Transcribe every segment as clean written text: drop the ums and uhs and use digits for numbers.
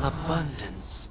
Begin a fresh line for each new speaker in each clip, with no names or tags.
Abundance.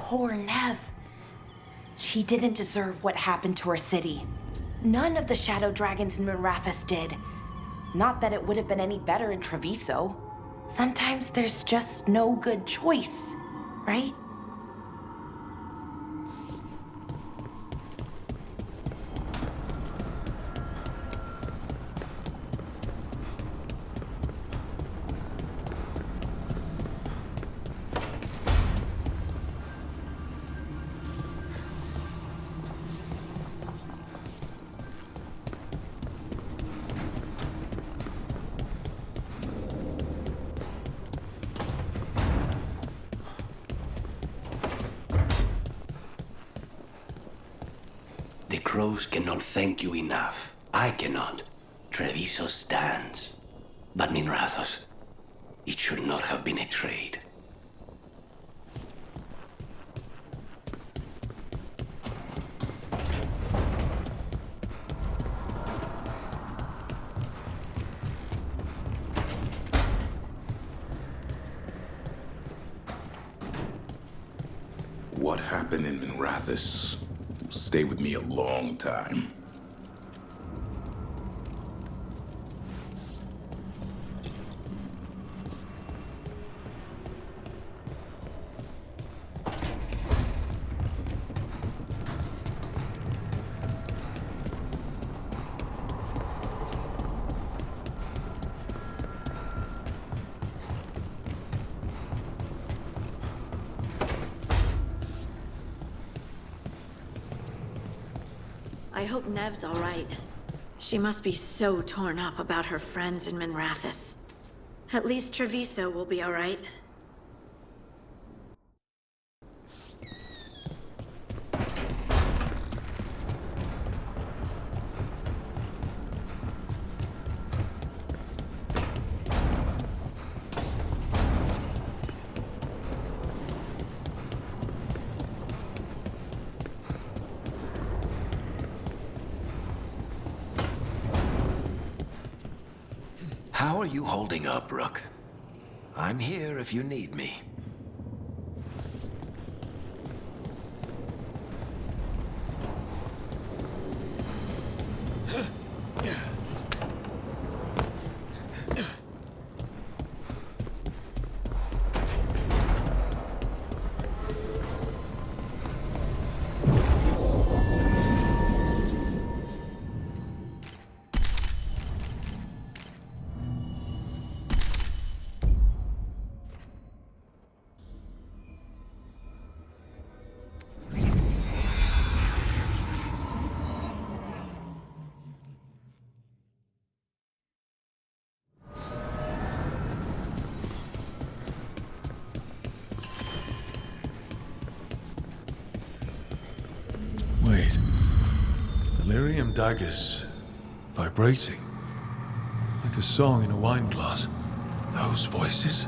Poor Nev. She didn't deserve what happened to her city. None of the Shadow Dragons in Mirathus did. Not that it would have been any better in Treviso. Sometimes there's just no good choice, right?
The crows cannot thank you enough. I cannot. Treviso stands. But Minrathos, it should not have been a trade.
What happened in Minrathus will stay with me a long time.
I hope Nev's all right. She must be so torn up about her friends in Minrathus. At least Treviso will be all right.
How are you holding up, Rook? I'm here if you need me.
Wait. Delirium daggers. Vibrating.
Like a song in a wine glass. Those voices?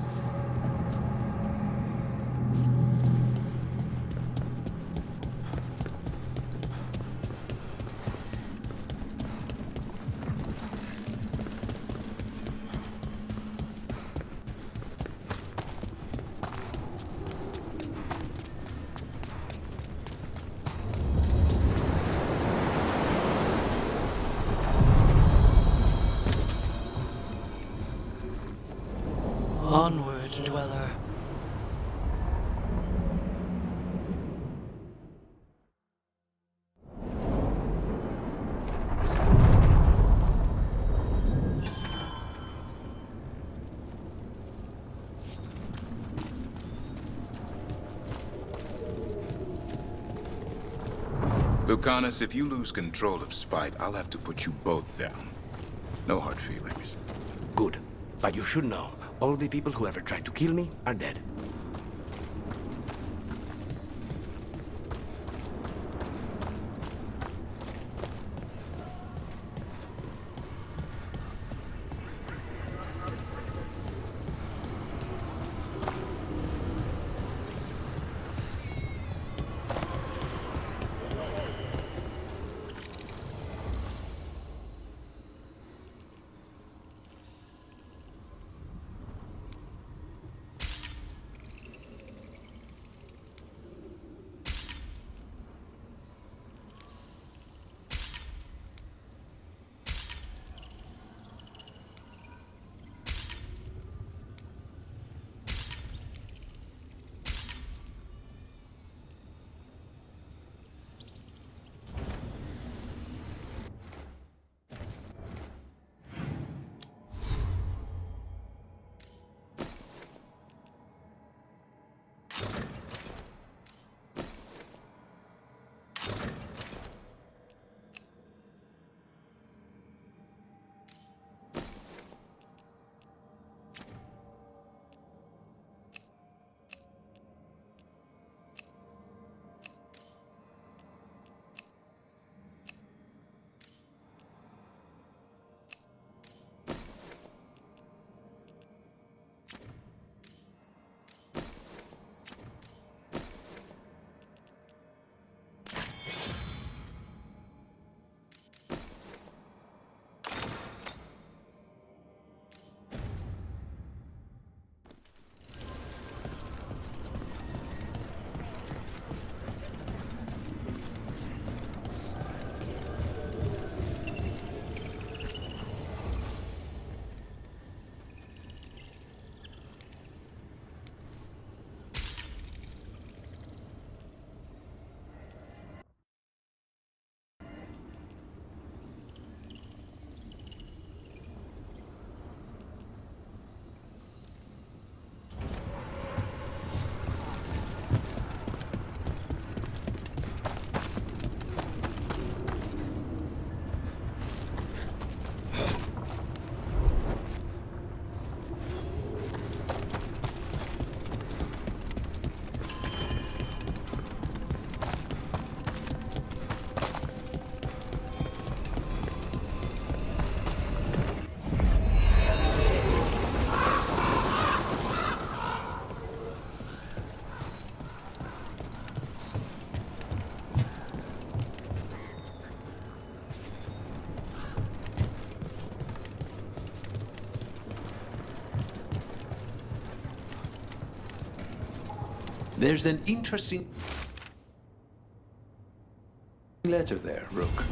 Onward, dweller.
Lucanus, if you lose control of Spite, I'll have to put you both down. No hard feelings.
Good. But you should know, all the people who ever tried to kill me are dead.
There's an interesting letter there, Rook.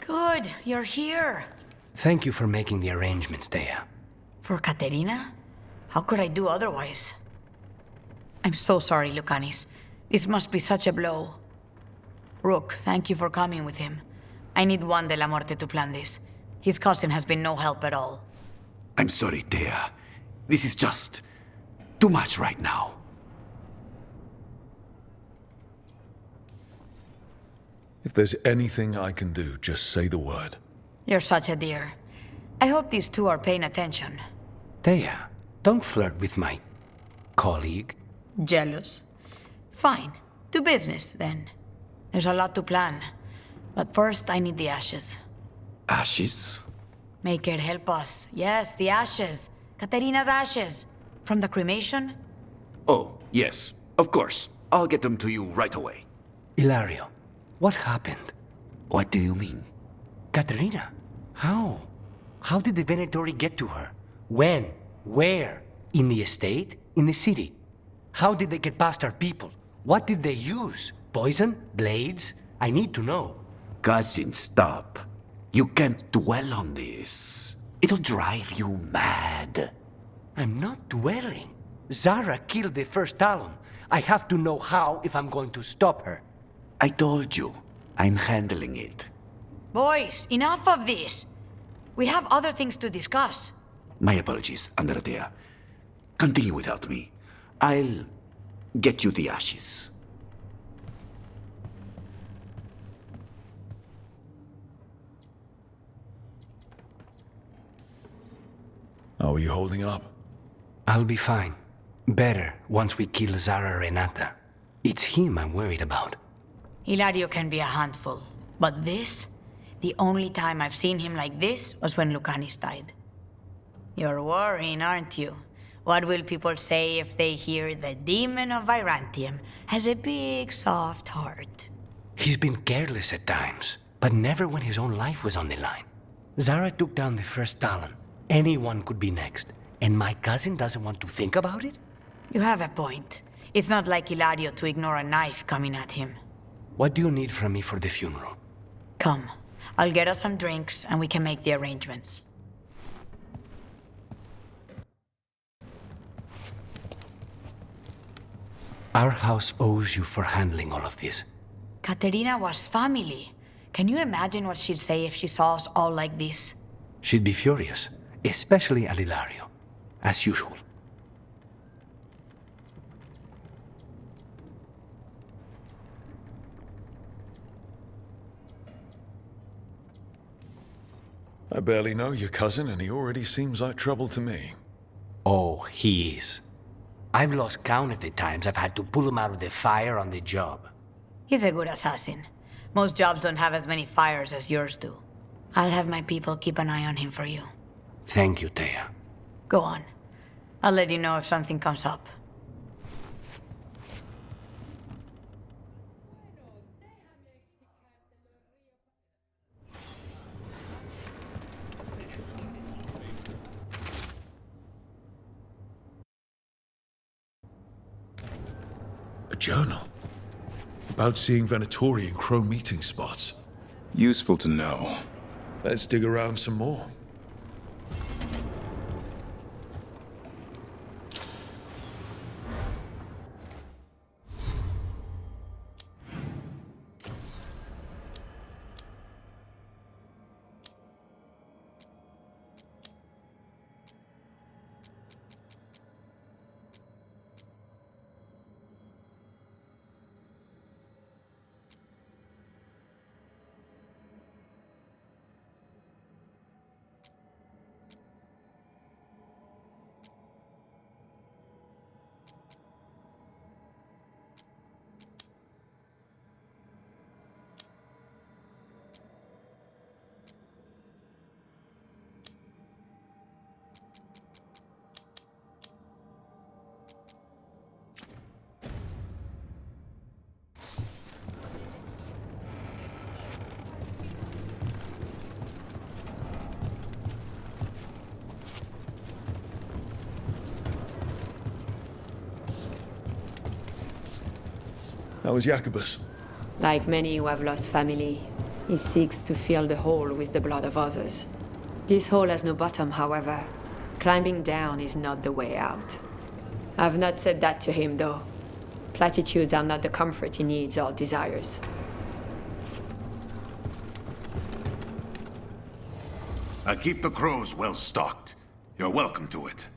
Good, you're here.
Thank you for making the arrangements, Dea.
For Katerina? How could I do otherwise? I'm so sorry, Lucanis. This must be such a blow. Rook, thank you for coming with him. I need Juan de la Muerte to plan this. His cousin has been no help at all.
I'm sorry, Thea. This is just too much right now.
If there's anything I can do, just say the word.
You're such a dear. I hope these two are paying attention.
Thea, don't flirt with my colleague.
Jealous? Fine. To business, then. There's a lot to plan. But first, I need the ashes.
Ashes?
Make it help us. Yes, the ashes. Katerina's ashes. From the cremation?
Oh, yes, of course. I'll get them to you right away.
Hilario, what happened?
What do you mean?
Katerina, how? How did the Venatori get to her? When? Where? In the estate? In the city? How did they get past our people? What did they use? Poison? Blades? I need to know.
Cousin, stop. You can't dwell on this. It'll drive you mad.
I'm not dwelling. Zara killed the first Talon. I have to know how if I'm going to stop her.
I told you, I'm handling it.
Boys, enough of this. We have other things to discuss.
My apologies, Andrea. Continue without me. I'll get you the ashes.
How are you holding up?
I'll be fine. Better once we kill Zara Renata. It's him I'm worried about.
Hilario can be a handful. But this? The only time I've seen him like this was when Lucanis died. You're worrying, aren't you? What will people say if they hear the demon of Virantium has a big, soft heart?
He's been careless at times, but never when his own life was on the line. Zara took down the first Talon. Anyone could be next. And my cousin doesn't want to think about it?
You have a point. It's not like Hilario to ignore a knife coming at him.
What do you need from me for the funeral?
Come. I'll get us some drinks and we can make the arrangements.
Our house owes you for handling all of this.
Katerina was family. Can you imagine what she'd say if she saw us all like this?
She'd be furious, especially at Hilario, as usual.
I barely know your cousin, and he already seems like trouble to me.
Oh, he is. I've lost count of the times I've had to pull him out of the fire on the job.
He's a good assassin. Most jobs don't have as many fires as yours do. I'll have my people keep an eye on him for you.
Thank you, Thea.
Go on. I'll let you know if something comes up.
A journal? About seeing Venatori and Crow meeting spots.
Useful to know.
Let's dig around some more. How was Jacobus?
Like many who have lost family, he seeks to fill the hole with the blood of others. This hole has no bottom, however. Climbing down is not the way out. I've not said that to him, though. Platitudes are not the comfort he needs or desires.
I keep the crows well stocked. You're welcome to it.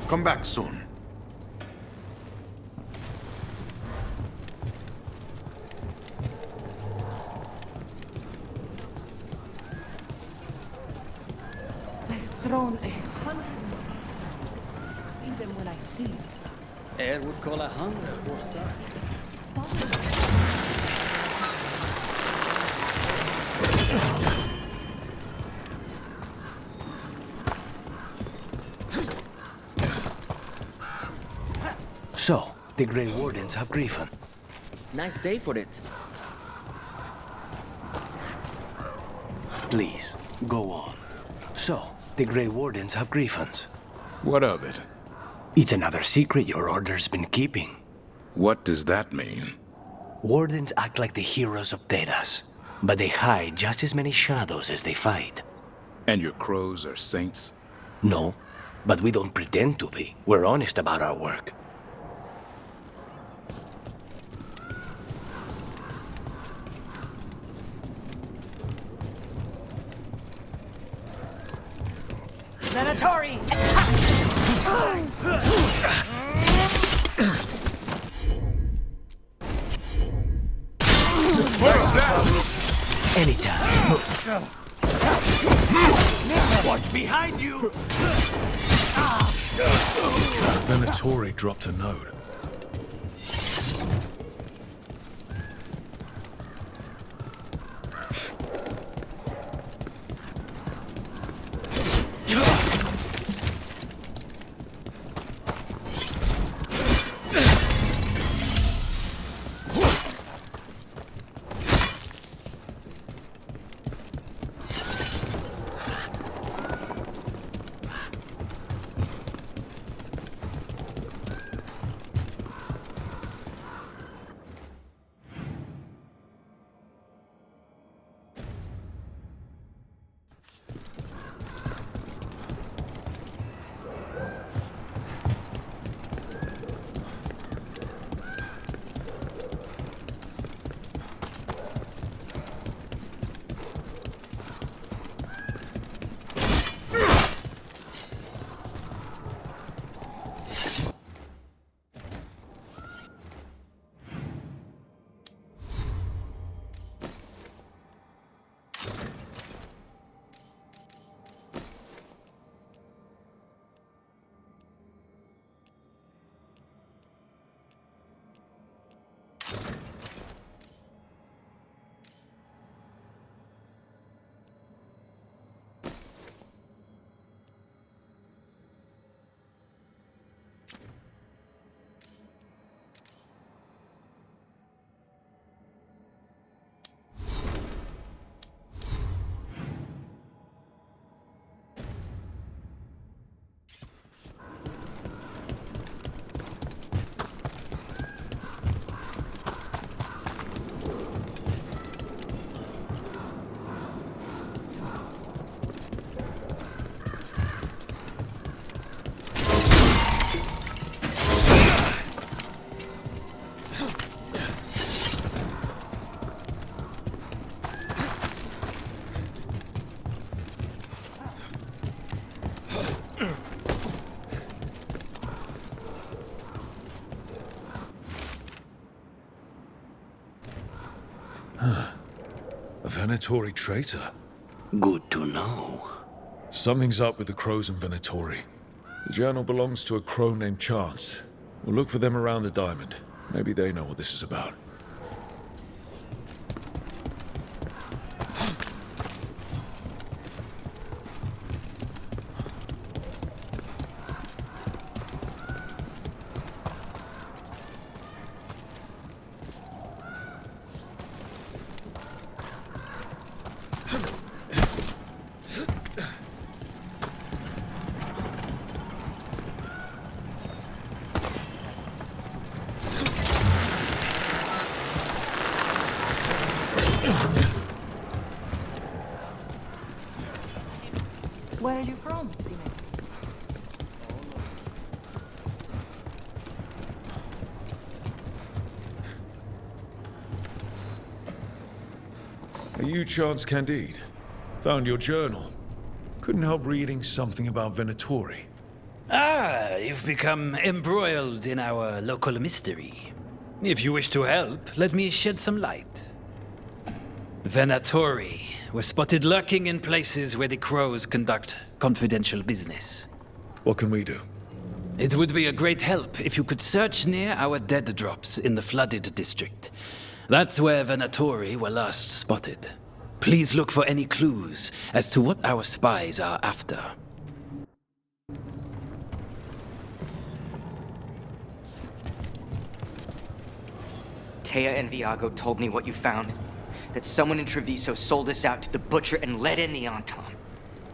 Come back soon.
I've thrown 100. See them when I sleep.
Air would call 100 for start.
So, the Grey Wardens have Griffin.
Nice day for it.
Please, go on. So, the Grey Wardens have Griffins.
What of it?
It's another secret your order's been keeping.
What does that mean?
Wardens act like the heroes of Thedas, but they hide just as many shadows as they fight.
And your crows are saints?
No, but we don't pretend to be. We're honest about our work.
Venatori!
Anytime.
Watch behind you!
Venatori dropped a note. A Venatori traitor.
Good to know.
Something's up with the crows and Venatori. The journal belongs to a crow named Chance. We'll look for them around the diamond. Maybe they know what this is about.
Where are you from?
Are you Chance Candide? Found your journal. Couldn't help reading something about Venatori.
Ah, you've become embroiled in our local mystery. If you wish to help, let me shed some light. Venatori were spotted lurking in places where the crows conduct confidential business.
What can we do?
It would be a great help if you could search near our dead drops in the flooded district. That's where Venatori were last spotted. Please look for any clues as to what our spies are after.
Taya and Viago told me what you found. That someone in Treviso sold us out to the Butcher and let in the Anton.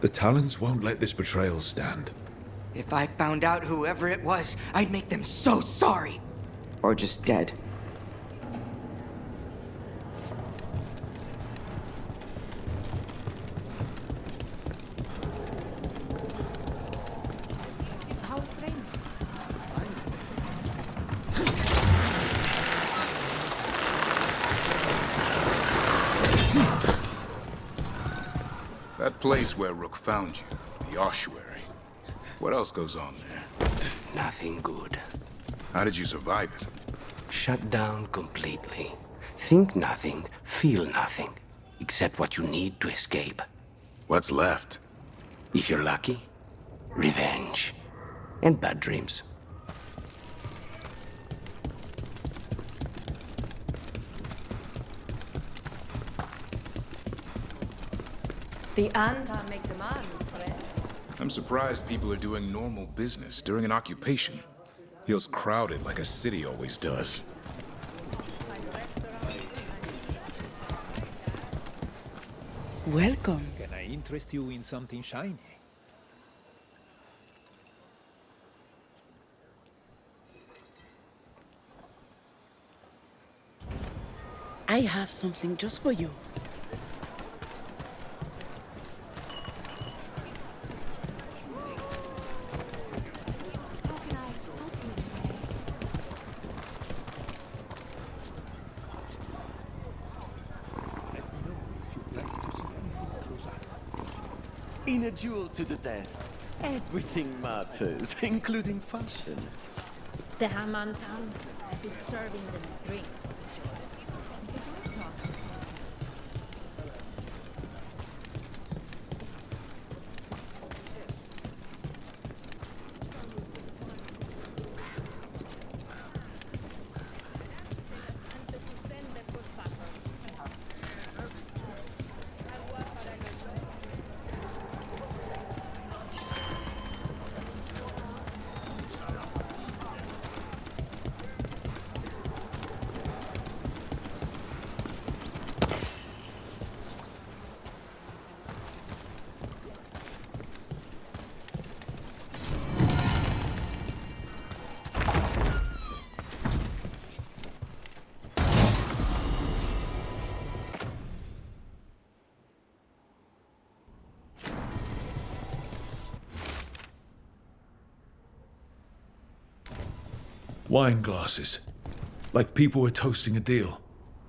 The Talons won't let this betrayal stand.
If I found out whoever it was, I'd make them so sorry. Or just dead.
How's training?
That place where Rook found you, the ossuary. What else goes on there?
Nothing good.
How did you survive it?
Shut down completely. Think nothing, feel nothing, except what you need to escape.
What's left?
If you're lucky, revenge. And bad dreams.
The Anta make demands, friend.
I'm surprised people are doing normal business during an occupation. Feels crowded like a city always does.
Welcome. Can I interest you in something shiny?
I have something just for you.
In a duel to the death, everything matters, including fashion.
The Haman town, as if serving them drinks was a
Wine glasses. Like people were toasting a deal.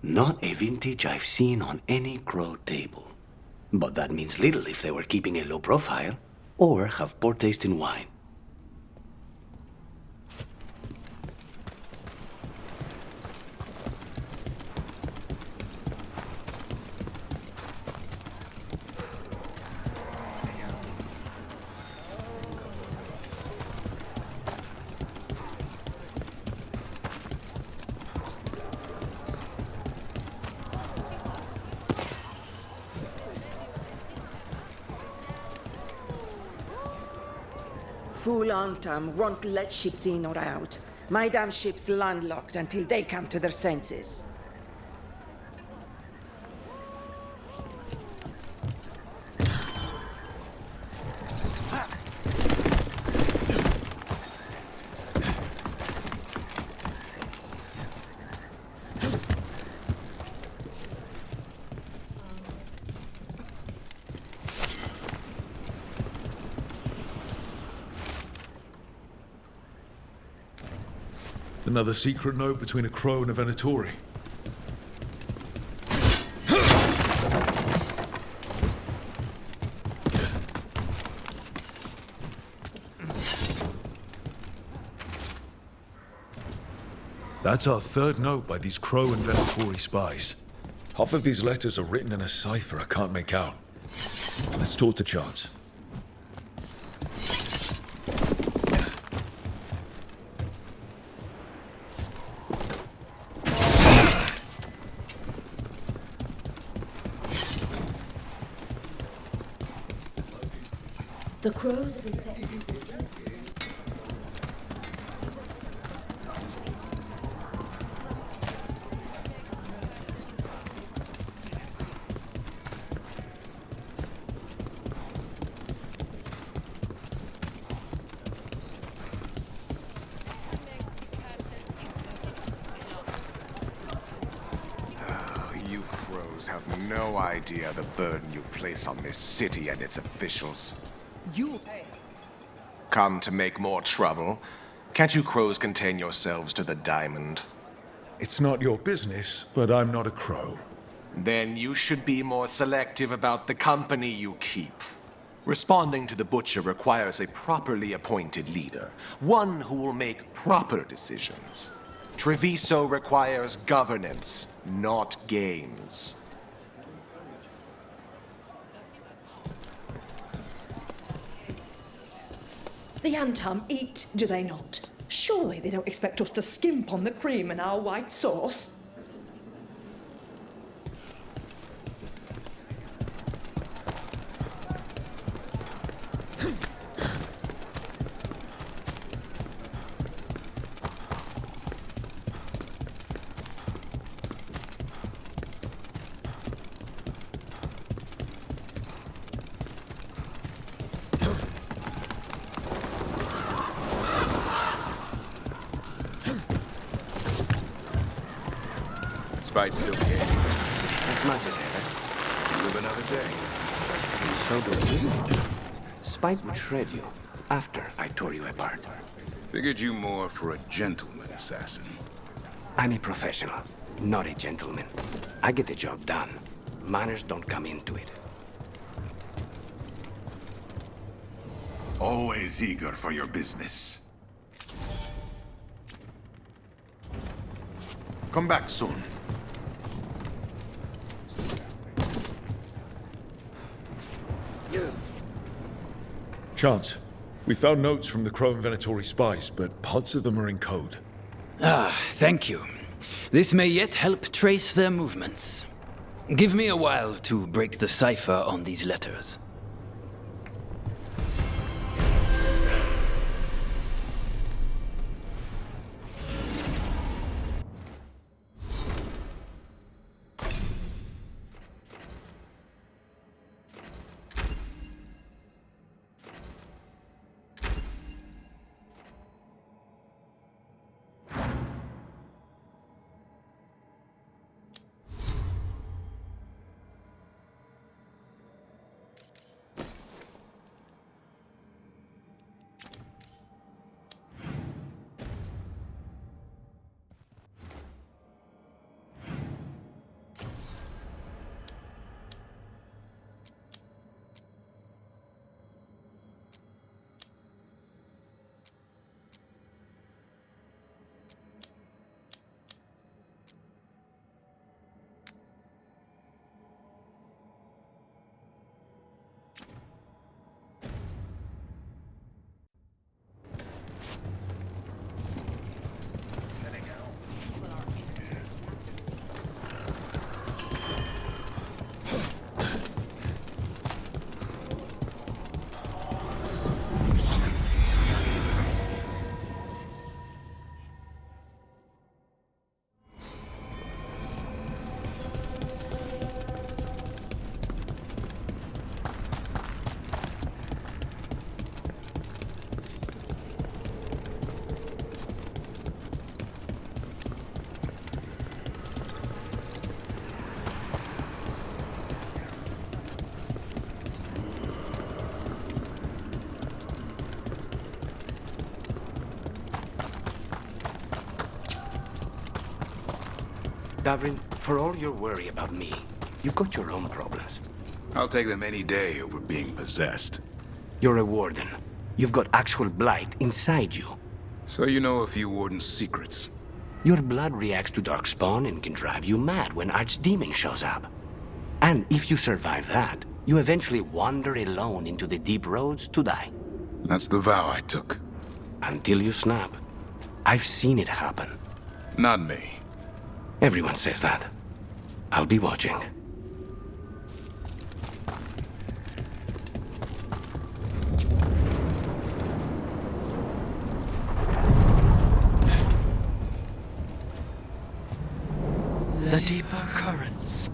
Not a vintage I've seen on any crow table. But that means little if they were keeping a low profile, or have poor taste in wine.
fool Antam won't let ships in or out. My damn ship's landlocked until they come to their senses.
Another secret note between a crow and a Venatori. That's our third note by these Crow and Venatori spies. Half of these letters are written in a cipher I can't make out. Let's talk to Chance.
The crows have been set.
You crows have no idea the burden you place on this city and its officials.
You...
Come to make more trouble? Can't you crows contain yourselves to the diamond?
It's not your business, but I'm not a crow.
Then you should be more selective about the company you keep. Responding to the Butcher requires a properly appointed leader, one who will make proper decisions. Treviso requires governance, not games.
The Antam eat, do they not? Surely they don't expect us to skimp on the cream in our white sauce?
Spite still behaving.
As much as ever.
You live another day.
And so do we. Spite would shred you after I tore you apart.
Figured you more for a gentleman assassin.
I'm a professional, not a gentleman. I get the job done. Manners don't come into it.
Always eager for your business. Come back soon.
Chance, we found notes from the Crow and Venatori spies, but parts of them are in code.
Ah, thank you. This may yet help trace their movements. Give me a while to break the cipher on these letters.
Davrin, for all your worry about me, you've got your own problems.
I'll take them any day over being possessed.
You're a warden. You've got actual blight inside you.
So you know a few warden's secrets.
Your blood reacts to darkspawn and can drive you mad when Archdemon shows up. And if you survive that, you eventually wander alone into the deep roads to die.
That's the vow I took.
Until you snap. I've seen it happen.
Not me.
Everyone says that. I'll be watching.
The deeper currents.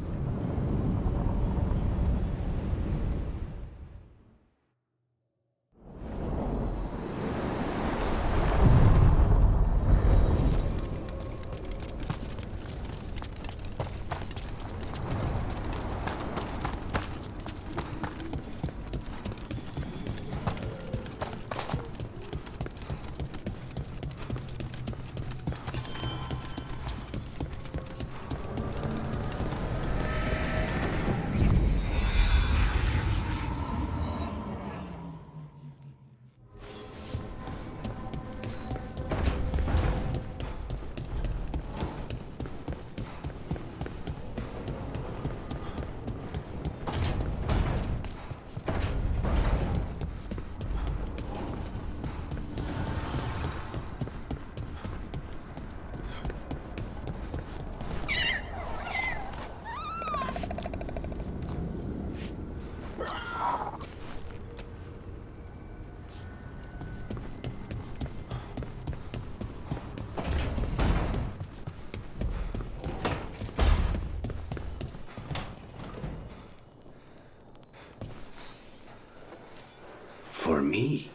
For me?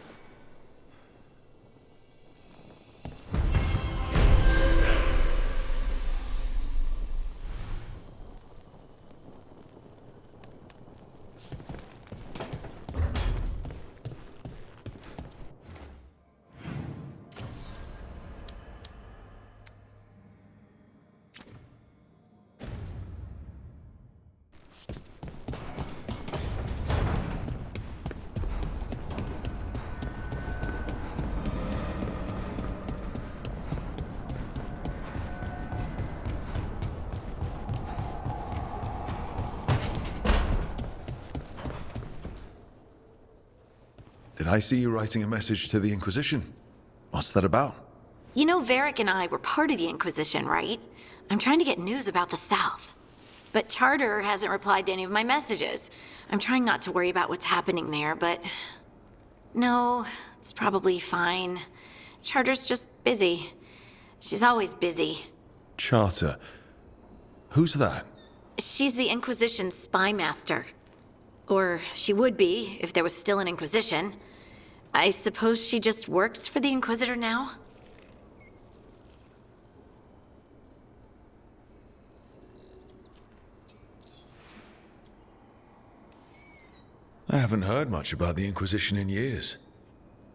Did I see you writing a message to the Inquisition? What's that about?
You know Varric and I were part of the Inquisition, right? I'm trying to get news about the South. But Charter hasn't replied to any of my messages. I'm trying not to worry about what's happening there, but... No, it's probably fine. Charter's just busy. She's always busy.
Charter. Who's that?
She's the Inquisition's spy master. Or she would be, if there was still an Inquisition. I suppose she just works for the Inquisitor now?
I haven't heard much about the Inquisition in years.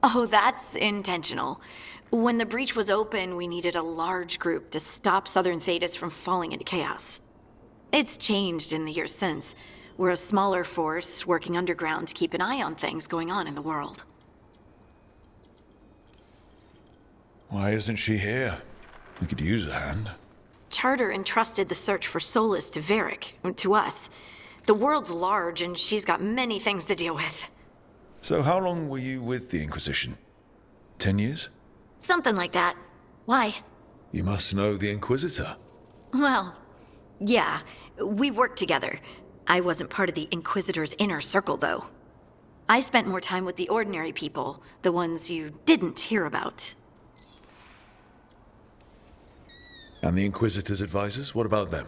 Oh, that's intentional. When the breach was open, we needed a large group to stop Southern Thedas from falling into chaos. It's changed in the years since. We're a smaller force working underground to keep an eye on things going on in the world.
Why isn't she here? We could use a hand.
Charter entrusted the search for Solus to Varric, to us. The world's large, and she's got many things to deal with.
So how long were you with the Inquisition? 10 years?
Something like that. Why?
You must know the Inquisitor.
Well, yeah, we worked together. I wasn't part of the Inquisitor's inner circle, though. I spent more time with the ordinary people, the ones you didn't hear about.
And the Inquisitor's advisors, what about them?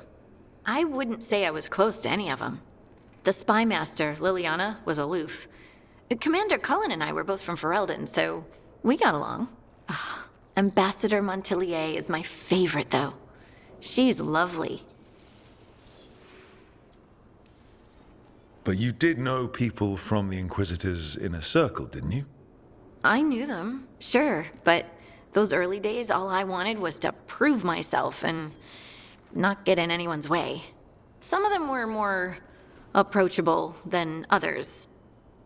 I wouldn't say I was close to any of them. The spy master, Liliana, was aloof. Commander Cullen and I were both from Ferelden, so we got along. Ugh, Ambassador Montillier is my favorite, though. She's lovely.
But you did know people from the Inquisitor's inner circle, didn't you?
I knew them, sure, but those early days, all I wanted was to prove myself, and not get in anyone's way. Some of them were more approachable than others.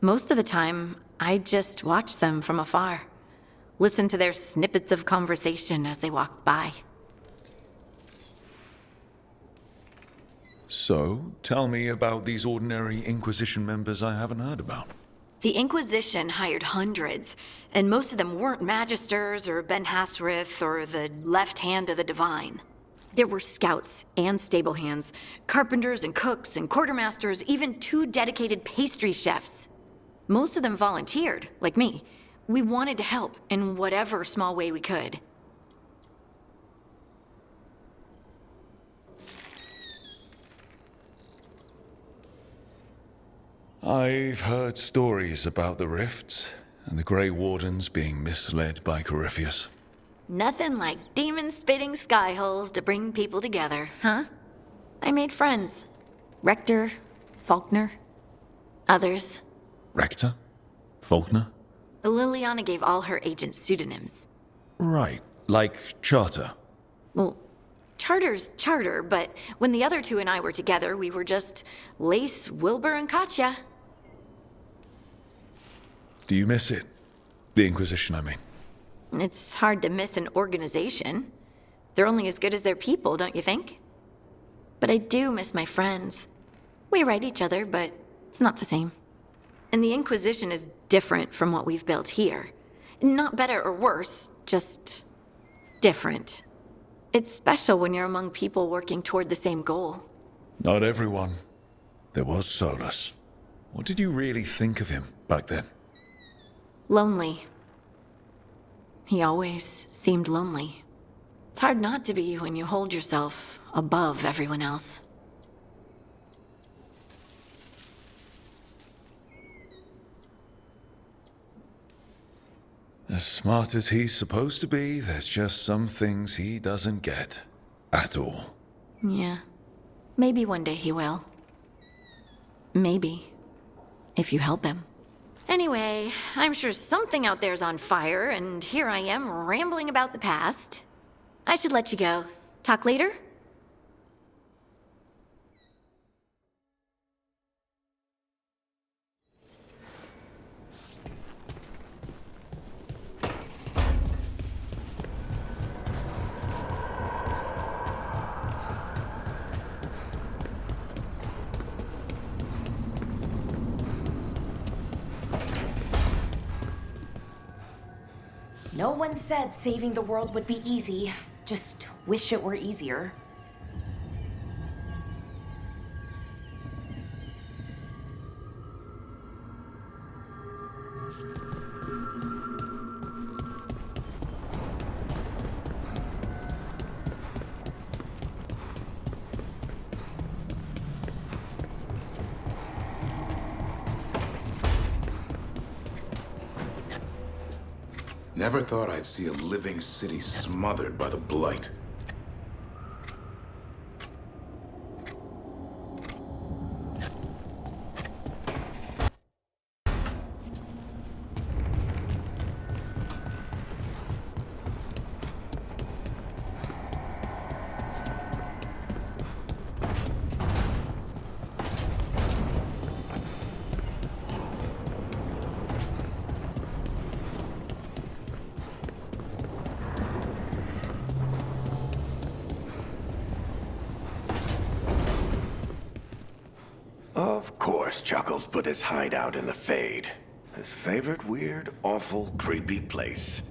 Most of the time, I just watched them from afar. Listened to their snippets of conversation as they walked by.
So, tell me about these ordinary Inquisition members I haven't heard about.
The Inquisition hired hundreds, and most of them weren't Magisters or Ben Hasrith or the left hand of the Divine. There were scouts and stable hands, carpenters and cooks and quartermasters, even 2 dedicated pastry chefs. Most of them volunteered, like me. We wanted to help in whatever small way we could.
I've heard stories about the rifts and the Grey Wardens being misled by Corypheus.
Nothing like demon-spitting skyholes to bring people together, huh? I made friends. Rector, Faulkner, others.
Rector? Faulkner?
Liliana gave all her agents pseudonyms.
Right, like Charter.
Well, Charter's Charter, but when the other 2 and I were together, we were just Lace, Wilbur, and Katya.
Do you miss it? The Inquisition, I mean.
It's hard to miss an organization. They're only as good as their people, don't you think? But I do miss my friends. We write each other, but it's not the same. And the Inquisition is different from what we've built here. Not better or worse, just different. It's special when you're among people working toward the same goal.
Not everyone. There was Solus. What did you really think of him back then?
Lonely. He always seemed lonely. It's hard not to be when you hold yourself above everyone else.
As smart as he's supposed to be, there's just some things he doesn't get. At all.
Yeah. Maybe one day he will. Maybe. If you help him. Anyway, I'm sure something out there's on fire, and here I am rambling about the past. I should let you go. Talk later?
No one said saving the world would be easy. Just wish it were easier.
Never thought I'd see a living city smothered by the Blight.
Of course, Chuckles put his hideout in the Fade. His favorite weird, awful, creepy place.